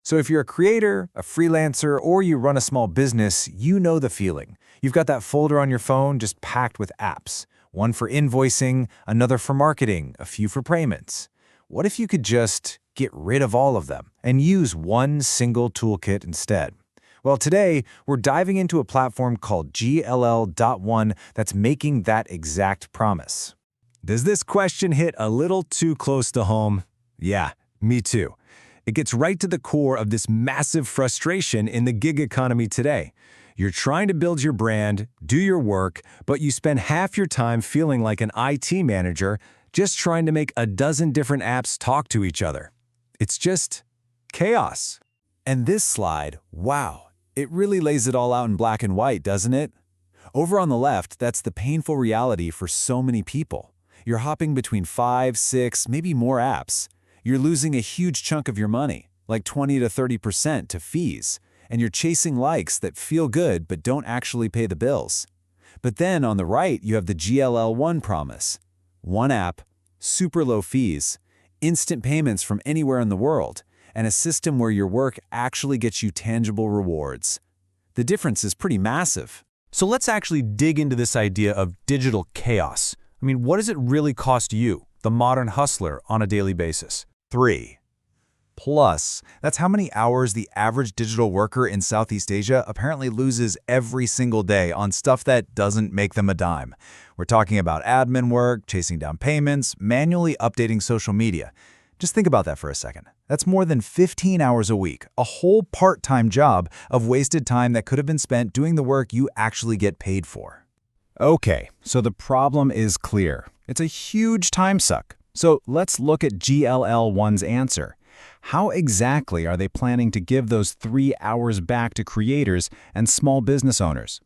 So if you're a creator, a freelancer, or you run a small business, you know the feeling. You've got that folder on your phone just packed with apps. One for invoicing, another for marketing, a few for payments. What if you could just get rid of all of them and use one single toolkit instead? Well, today, we're diving into a platform called GLL.One that's making that exact promise. Does this question hit a little too close to home? Yeah, me too. It gets right to the core of this massive frustration in the gig economy today. You're trying to build your brand, do your work, but you spend half your time feeling like an IT manager just trying to make a dozen different apps talk to each other. It's just chaos. And this slide, wow, it really lays it all out in black and white, doesn't it? Over on the left, that's the painful reality for so many people. You're hopping between 5, 6, maybe more apps. You're losing a huge chunk of your money, like 20 to 30% to fees, and you're chasing likes that feel good but don't actually pay the bills. But then on the right, you have the GLL.One promise. One app, super low fees, instant payments from anywhere in the world, and a system where your work actually gets you tangible rewards. The difference is pretty massive. So let's actually dig into this idea of digital chaos. I mean, what does it really cost you, the modern hustler, on a daily basis? 3. Plus, that's how many hours the average digital worker in Southeast Asia apparently loses every single day on stuff that doesn't make them a dime. We're talking about admin work, chasing down payments, manually updating social media. Just think about that for a second. That's more than 15 hours a week, a whole part-time job of wasted time that could have been spent doing the work you actually get paid for. Okay, so the problem is clear. It's a huge time suck. So let's look at GLL.One's answer. How exactly are they planning to give those 3 hours back to creators and small business owners?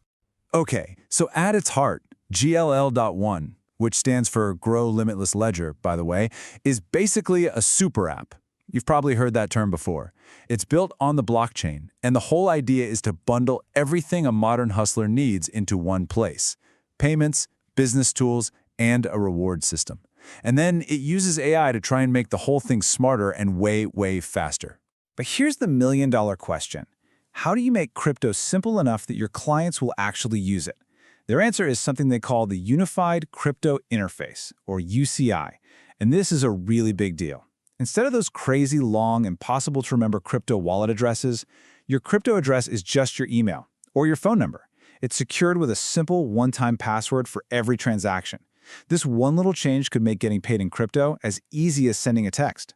Okay, so at its heart, GLL.One, which stands for Grow Limitless Ledger, by the way, is basically a super app. You've probably heard that term before. It's built on the blockchain, and the whole idea is to bundle everything a modern hustler needs into one place: payments, business tools, and a reward system. And then it uses AI to try and make the whole thing smarter and way, way faster. But here's the million-dollar question. How do you make crypto simple enough that your clients will actually use it? Their answer is something they call the Unified Crypto Interface, or UCI. And this is a really big deal. Instead of those crazy, long, impossible-to-remember crypto wallet addresses, your crypto address is just your email or your phone number. It's secured with a simple one-time password for every transaction. This one little change could make getting paid in crypto as easy as sending a text.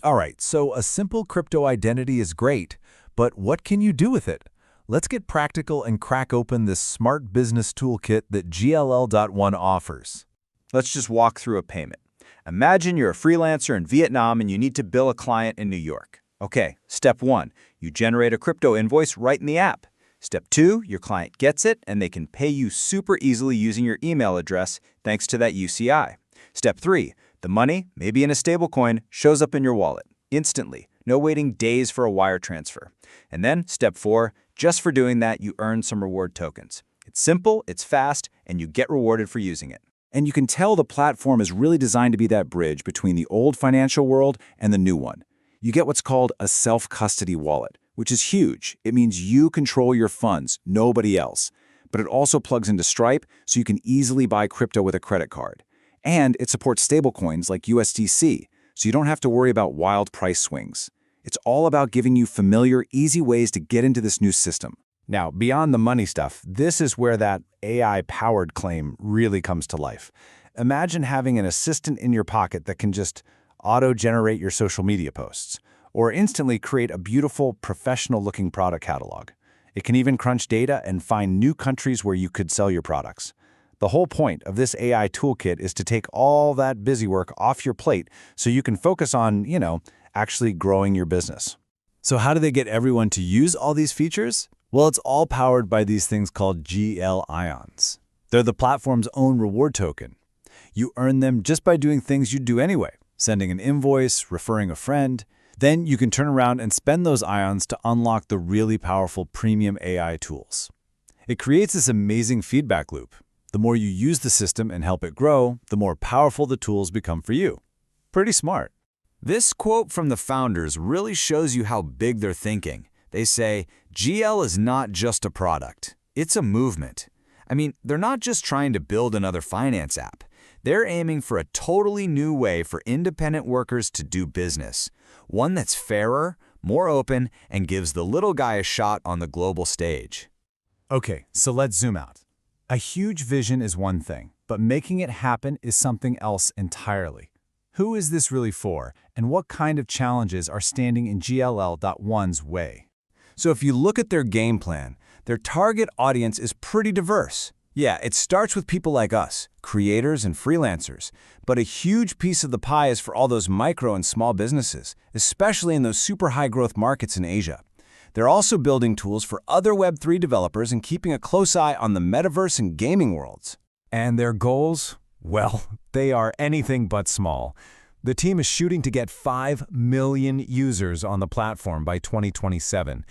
All right, so a simple crypto identity is great, but what can you do with it? Let's get practical and crack open this smart business toolkit that GLL.One offers. Let's just walk through a payment. Imagine you're a freelancer in Vietnam and you need to bill a client in New York. Okay, step 1, you generate a crypto invoice right in the app. Step 2, your client gets it and they can pay you super easily using your email address thanks to that UCI. Step 3, the money, maybe in a stablecoin, shows up in your wallet instantly. No waiting days for a wire transfer. And then step 4, just for doing that, you earn some reward tokens. It's simple, it's fast, and you get rewarded for using it. And you can tell the platform is really designed to be that bridge between the old financial world and the new one. You get what's called a self-custody wallet, which is huge. It means you control your funds, nobody else. But it also plugs into Stripe, so you can easily buy crypto with a credit card. And it supports stablecoins like USDC, so you don't have to worry about wild price swings. It's all about giving you familiar, easy ways to get into this new system. Now, beyond the money stuff, this is where that AI-powered claim really comes to life. Imagine having an assistant in your pocket that can just auto-generate your social media posts, or instantly create a beautiful, professional-looking product catalog. It can even crunch data and find new countries where you could sell your products. The whole point of this AI toolkit is to take all that busy work off your plate so you can focus on, actually growing your business. So how do they get everyone to use all these features? Well, it's all powered by these things called GL-Ions. They're the platform's own reward token. You earn them just by doing things you'd do anyway, sending an invoice, referring a friend. Then you can turn around and spend those ions to unlock the really powerful premium AI tools. It creates this amazing feedback loop. The more you use the system and help it grow, the more powerful the tools become for you. Pretty smart. This quote from the founders really shows you how big they're thinking. They say, GL is not just a product, it's a movement. I mean, they're not just trying to build another finance app. They're aiming for a totally new way for independent workers to do business. One that's fairer, more open, and gives the little guy a shot on the global stage. Okay, so let's zoom out. A huge vision is one thing, but making it happen is something else entirely. Who is this really for, and what kind of challenges are standing in GLL.One's way? So if you look at their game plan, their target audience is pretty diverse. Yeah, it starts with people like us, creators and freelancers, but a huge piece of the pie is for all those micro and small businesses, especially in those super high-growth markets in Asia. They're also building tools for other Web3 developers and keeping a close eye on the metaverse and gaming worlds. And their goals? Well, they are anything but small. The team is shooting to get 5 million users on the platform by 2027.